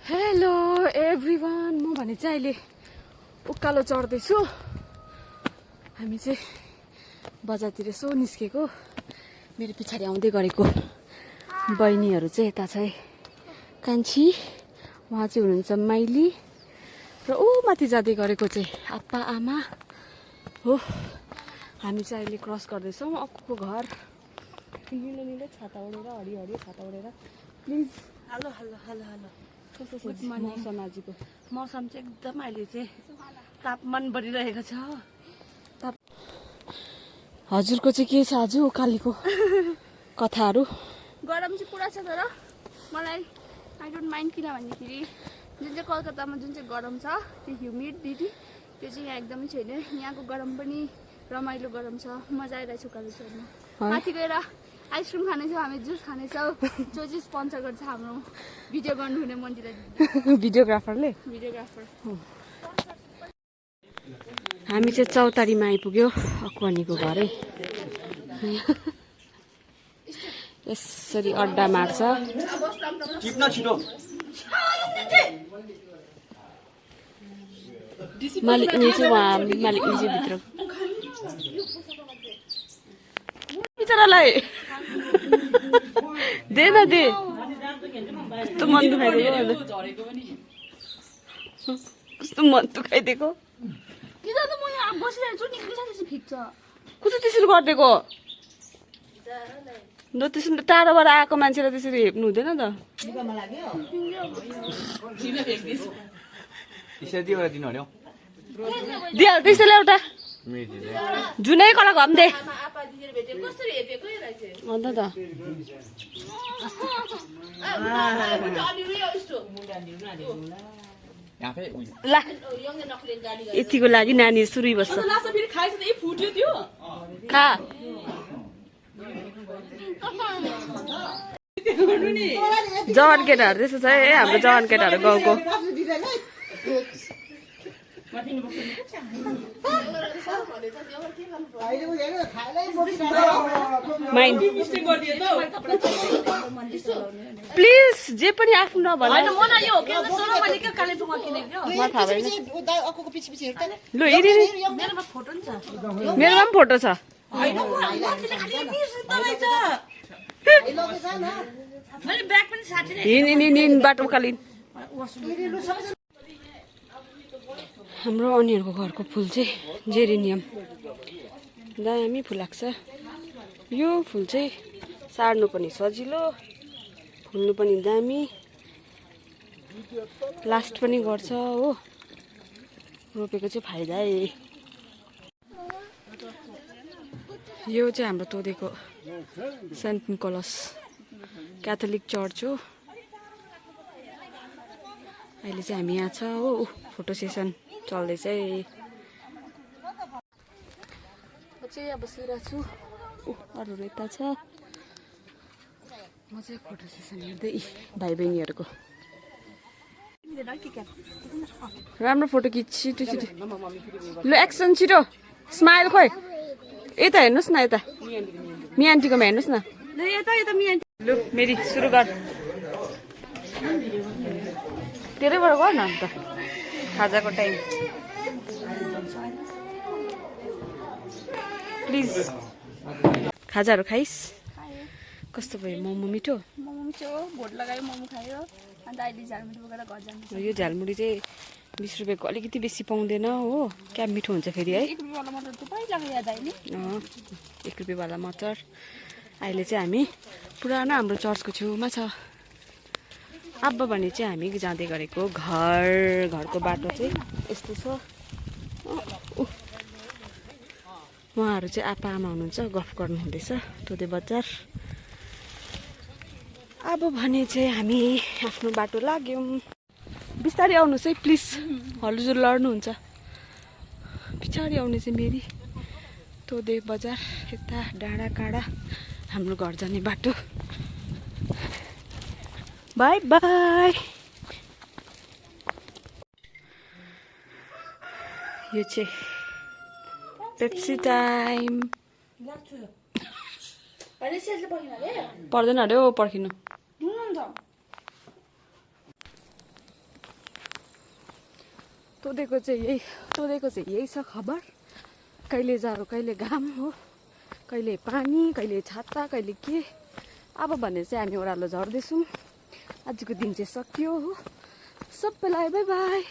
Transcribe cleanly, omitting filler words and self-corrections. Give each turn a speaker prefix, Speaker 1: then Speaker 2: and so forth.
Speaker 1: Hello everyone, म भने चाहिँ अहिले उकालो चढ्दैछु। हामी चाहिँ बजारतिर यसो निस्केको। मेरो पछाडि आउँदै गरेको बहिनीहरू चाहिँ यता चाहिँ कान्छी, उहाँ चाहिँ हुनुहुन्छ माइली, र ऊ माथि जाँदै गरेको चाहिँ आप्पा आमा हो। हामी चाहिँ अहिले क्रस गर्दैछौँ अक्कुको घर। निलो निलो छाता ओढेर, हरियो हरियो छाता ओढेर। Please
Speaker 2: hello hello hello hello
Speaker 1: कस्तो छ
Speaker 2: मौसम
Speaker 1: आजको?
Speaker 2: मौसम चाहिँ एकदम अहिले चाहिँ तापमान बढिरहेको छ।
Speaker 1: हजुरको चाहिँ के छ आज उकालीको कथाहरू?
Speaker 3: गरम चाहिँ पुरा छ, तर मलाई आई डोन्ट माइन्ड, किन भन्दाखेरि जुन चाहिँ कलकत्तामा जुन चाहिँ गरम छ त्यो ह्युमिडिटी त्यो चाहिँ यहाँ एकदमै छैन। यहाँको गरम पनि रमाइलो गरम छ, मजा आइरहेको छ उकालो चढ्नु। माथि गएर आइसक्रिम खानेछौँ, हामी जुस खानेछौँ, जो चाहिँ स्पोन्सर गर्छ हाम्रो भिडियो गर्नुहुने मन्दिर
Speaker 1: भिडियोग्राफरले। हामी चाहिँ चौतारीमा आइपुग्यो, अक्वानीको घरै। यसरी अड्डा मार्छ। मालिकनी चाहिँ उहाँ मालिकनी चाहिँ भित्र बिचरालाई दे न दे। कस्तो मन दुखाइदिएको, कस्तो मन दुखाइदिएको।
Speaker 3: किन त म यहाँ बसिरहेको छु, निक्लिसकेपछि फिक्छ।
Speaker 1: कस्तो त्यसरी गरिदिएको? ल त्यसरी टाढोबाट आएको मान्छेलाई त्यसरी हेप्नु हुँदैन त। दिइहाल त्यसैले एउटा जुनै कलाको हम दे अन्त त। ला यतिको लागि नानी सुरु बस्छ। खा जवान केटाहरू त्यस्तो छ है, हाम्रो जवान केटाहरू गाउँको। प्लिज जे पनि आफ्नो नभन। लु मेरोमा पनि फोटो छ। हिँड बाटो उकालिन्। हाम्रो अनिहरूको घरको फुल चाहिँ जेरेनियम, दामी फुल लाग्छ। यो फुल चाहिँ सार्नु पनि सजिलो, फुल्नु पनि दामी, लास्ट पनि गर्छ हो। रोपेको चाहिँ फाइदा है। यो चाहिँ हाम्रो तोदेको सेन्ट निकोलस क्याथोलिक चर्च हो। अहिले चाहिँ हामी यहाँ छ हो, फोटो सेसन चल्दैछ। म चाहिँ अब बसिरहेको छु, अरूहरू यता छ। म चाहिँ फोटो सेसन हेर्दै भाइ बहिनीहरूको। राम्रो फोटो खिच, छिटो छिटो। ल एक्सन छिटो, स्माइल खोइ। यता हेर्नुहोस् न, यता मिया आन्टीकोमा हेर्नुहोस् न। लु मेरी सुरु गर। तेरैबाट गर न अन्त, खाजाको टाइम प्लिज। खाजाहरू खाइस्? कस्तो भयो? मोमो मिठो?
Speaker 3: मोमो मिठो, भोट लगायो, मोमो खायो, अन्त अहिले झालमुरी बोकेर घर जान्छ।
Speaker 1: यो झालमुरी चाहिँ 20 रुपियाँको अलिकति बेसी पाउँदैन हो, क्या मिठो हुन्छ फेरि है।
Speaker 3: 1 रुपियाँवाला मटर त पहिलाको याद आयो नि।
Speaker 1: 1 रुपियाँवाला मटर। अहिले चाहिँ हामी पुरानो हाम्रो चर्चको छेउमा छ। अब भने चाहिँ हामी जाँदै गरेको घरको बाटो चाहिँ यस्तो छ। उहाँहरू चाहिँ आप्पा आमा हुनुहुन्छ, गफ गर्नुहुँदैछ तोदे बजार। अब भने चाहिँ हामी आफ्नो बाटो लाग्यौँ। बिस्तारै आउनुहोस् है प्लिज, हजुर लड्नुहुन्छ। पछाडि आउने चाहिँ मेरी तोदे बजार, यता डाँडा काँडा हाम्रो घर जाने बाटो। By by. यो चाहिँ पेप्सी टाइम। पर्दैन अरे हो पर्खिनु। तोदेको चाहिँ यही छ खबर। कहिले जाडो कहिले घाम हो, कहिले पानी कहिले छाता कहिले के। अब भने चाहिँ हामी ओह्रालो झर्दैछौँ। आजको दिन चाहिँ सकियो हो। सबैलाई बाई बाई।